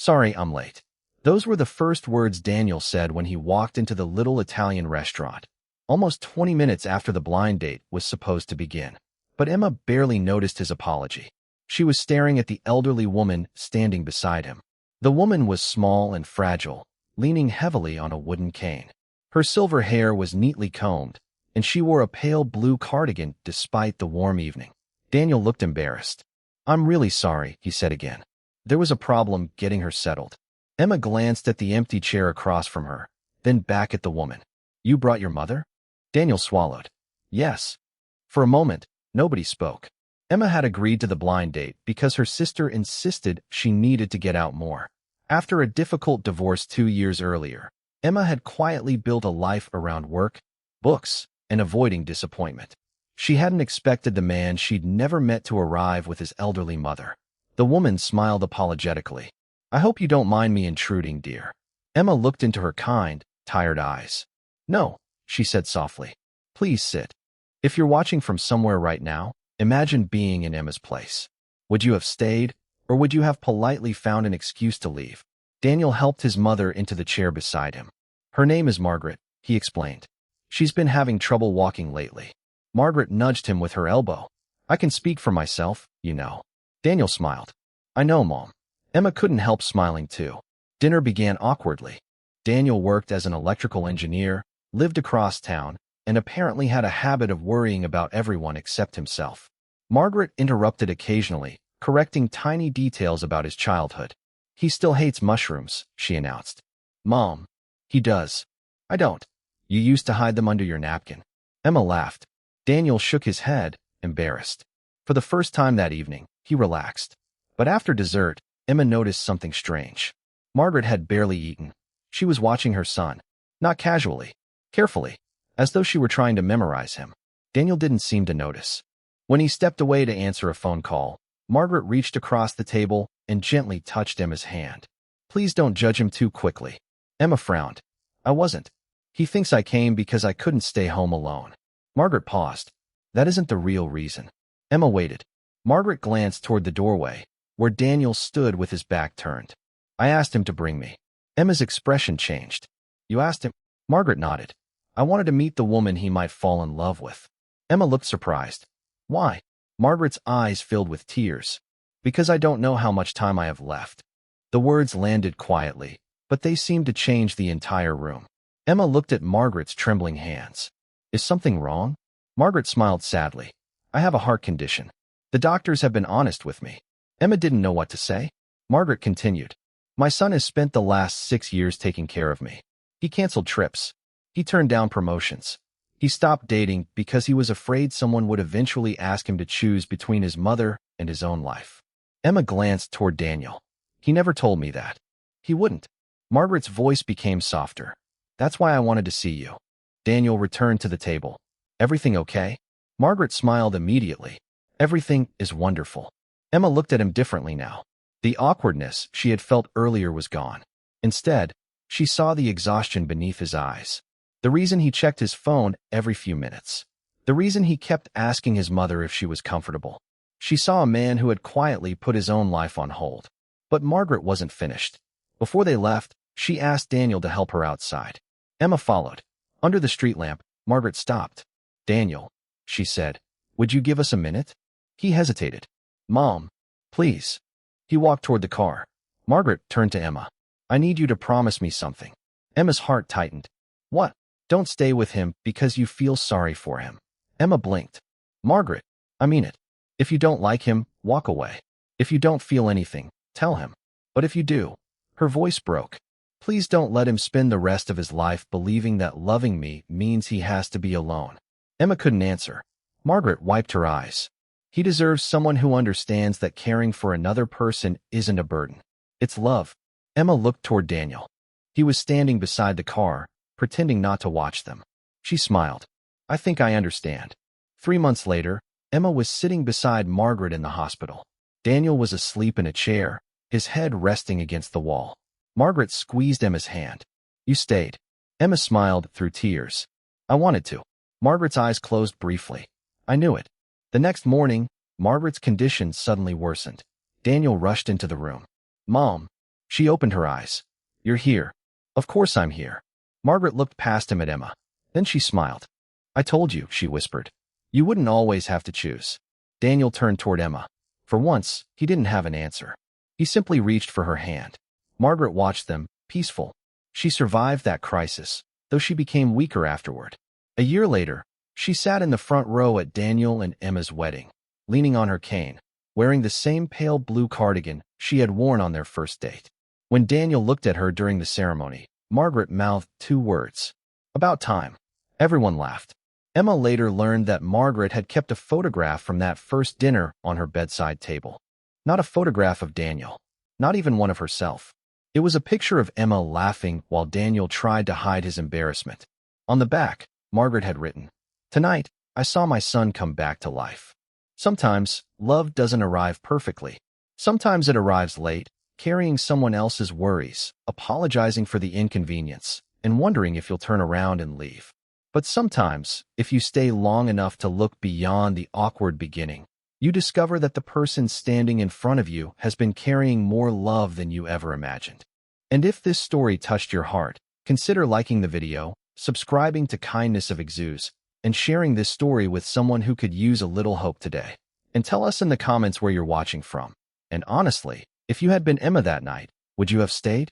Sorry, I'm late. Those were the first words Daniel said when he walked into the little Italian restaurant, almost 20 minutes after the blind date was supposed to begin. But Emma barely noticed his apology. She was staring at the elderly woman standing beside him. The woman was small and fragile, leaning heavily on a wooden cane. Her silver hair was neatly combed, and she wore a pale blue cardigan despite the warm evening. Daniel looked embarrassed. "I'm really sorry," he said again. There was a problem getting her settled. Emma glanced at the empty chair across from her, then back at the woman. "You brought your mother?" Daniel swallowed. "Yes." For a moment, nobody spoke. Emma had agreed to the blind date because her sister insisted she needed to get out more. After a difficult divorce 2 years earlier, Emma had quietly built a life around work, books, and avoiding disappointment. She hadn't expected the man she'd never met to arrive with his elderly mother. The woman smiled apologetically. "I hope you don't mind me intruding, dear." Emma looked into her kind, tired eyes. "No," she said softly. "Please sit. If you're watching from somewhere right now, imagine being in Emma's place. Would you have stayed, or would you have politely found an excuse to leave?" Daniel helped his mother into the chair beside him. "Her name is Margaret," he explained. "She's been having trouble walking lately." Margaret nudged him with her elbow. "I can speak for myself, you know." Daniel smiled. "I know, Mom." Emma couldn't help smiling too. Dinner began awkwardly. Daniel worked as an electrical engineer, lived across town, and apparently had a habit of worrying about everyone except himself. Margaret interrupted occasionally, correcting tiny details about his childhood. "He still hates mushrooms," she announced. "Mom, he does." "I don't. You used to hide them under your napkin." Emma laughed. Daniel shook his head, embarrassed. For the first time that evening, he relaxed. But after dessert, Emma noticed something strange. Margaret had barely eaten. She was watching her son, not casually, carefully, as though she were trying to memorize him. Daniel didn't seem to notice. When he stepped away to answer a phone call, Margaret reached across the table and gently touched Emma's hand. "Please don't judge him too quickly." Emma frowned. "I wasn't. He thinks I came because I couldn't stay home alone." Margaret paused. "That isn't the real reason." Emma waited. Margaret glanced toward the doorway, where Daniel stood with his back turned. "I asked him to bring me." Emma's expression changed. "You asked him?" Margaret nodded. "I wanted to meet the woman he might fall in love with." Emma looked surprised. "Why?" Margaret's eyes filled with tears. "Because I don't know how much time I have left." The words landed quietly, but they seemed to change the entire room. Emma looked at Margaret's trembling hands. "Is something wrong?" Margaret smiled sadly. "I have a heart condition. The doctors have been honest with me." Emma didn't know what to say. Margaret continued. "My son has spent the last 6 years taking care of me. He canceled trips. He turned down promotions. He stopped dating because he was afraid someone would eventually ask him to choose between his mother and his own life." Emma glanced toward Daniel. "He never told me that." "He wouldn't." Margaret's voice became softer. "That's why I wanted to see you." Daniel returned to the table. "Everything okay?" Margaret smiled immediately. "Everything is wonderful." Emma looked at him differently now. The awkwardness she had felt earlier was gone. Instead, she saw the exhaustion beneath his eyes. The reason he checked his phone every few minutes. The reason he kept asking his mother if she was comfortable. She saw a man who had quietly put his own life on hold. But Margaret wasn't finished. Before they left, she asked Daniel to help her outside. Emma followed. Under the street lamp, Margaret stopped. "Daniel," she said, "would you give us a minute?" He hesitated. "Mom, please." He walked toward the car. Margaret turned to Emma. "I need you to promise me something." Emma's heart tightened. "What?" "Don't stay with him because you feel sorry for him." Emma blinked. "Margaret, I mean it. If you don't like him, walk away. If you don't feel anything, tell him. But if you do," her voice broke, "please don't let him spend the rest of his life believing that loving me means he has to be alone." Emma couldn't answer. Margaret wiped her eyes. "He deserves someone who understands that caring for another person isn't a burden. It's love." Emma looked toward Daniel. He was standing beside the car, pretending not to watch them. She smiled. "I think I understand." 3 months later, Emma was sitting beside Margaret in the hospital. Daniel was asleep in a chair, his head resting against the wall. Margaret squeezed Emma's hand. "You stayed." Emma smiled through tears. "I wanted to." Margaret's eyes closed briefly. "I knew it." The next morning, Margaret's condition suddenly worsened. Daniel rushed into the room. "Mom, She opened her eyes. You're here. Of course I'm here. Margaret looked past him at Emma. Then she smiled. I told you, she whispered. You wouldn't always have to choose. Daniel turned toward Emma. For once, he didn't have an answer. He simply reached for her hand. Margaret watched them, peaceful. She survived that crisis, though she became weaker afterward. A year later, she sat in the front row at Daniel and Emma's wedding, leaning on her cane, wearing the same pale blue cardigan she had worn on their first date. When Daniel looked at her during the ceremony, Margaret mouthed 2 words. About time. Everyone laughed. Emma later learned that Margaret had kept a photograph from that first dinner on her bedside table. Not a photograph of Daniel. Not even one of herself. It was a picture of Emma laughing while Daniel tried to hide his embarrassment. On the back, Margaret had written, Tonight, I saw my son come back to life. Sometimes, love doesn't arrive perfectly. Sometimes it arrives late, carrying someone else's worries, apologizing for the inconvenience, and wondering if you'll turn around and leave. But sometimes, if you stay long enough to look beyond the awkward beginning, you discover that the person standing in front of you has been carrying more love than you ever imagined. And if this story touched your heart, consider liking the video, subscribing to Kindness of Exhoes, and sharing this story with someone who could use a little hope today. And tell us in the comments where you're watching from. And honestly, if you had been Emma that night, would you have stayed?